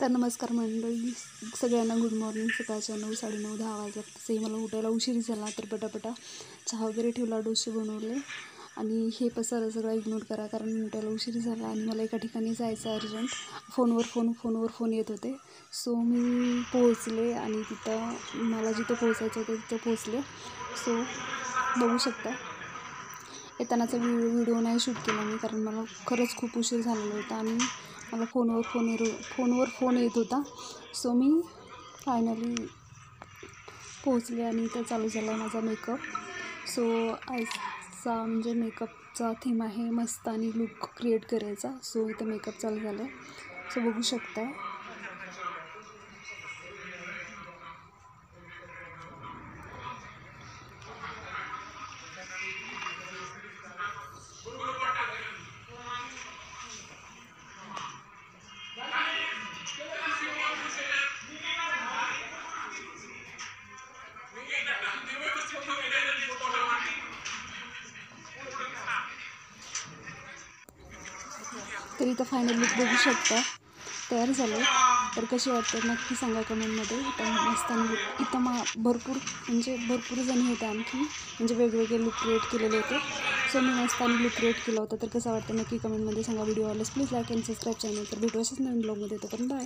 तर नमस्कार मंडळी, सगळ्यांना गुड मॉर्निंग. सकाळच्या 9, 9:30, 10 वाजता तसंही मला उठायला उशीर झाला, तर पटापटा चहा वगैरे ठेवला, डोसे बनवले आणि हे पसारा सगळा इग्नोर करा कारण उठायला उशीर झाला आणि मला एका ठिकाणी जायचं अर्जंट. फोनवर फोन येत होते. सो मी पोहोचले आणि तिथं मला जिथं पोहोचायचं होतं तिथं पोहोचले. सो बघू शकता, येतानाचा व्हिडिओ नाही शूट केला मी कारण मला खरंच खूप उशीर झालेला होता आणि मला फोनवर फोन येत होता. सो मी फायनली पोहोचले आणि इथं चालू झाला आहे माझा मेकअप. सो आजचा म्हणजे मेकअपचा थीम आहे मस्तानी लुक क्रिएट करायचा. सो इथं मेकअप चालू झाला आहे. सो बघू शकता. तर इथं फायनल लुक बघू शकता तयार झालं. तर कशी वाटते नक्की सांगा कमेंटमध्ये. इथं मस्तानी लुक इथं भरपूर जणी होते आणखी, म्हणजे वेगवेगळे लुक क्रिएट केलेले होते. सो मी मस्तानी लुक क्रिएट केला होता. तर कसं वाटतं नक्की कमेंटमध्ये सांगा. व्हिडिओ आवडल्यास please like and subscribe channel. तर भेटू असेच नवीन ब्लॉगमध्ये. तोपर्यंत बाय.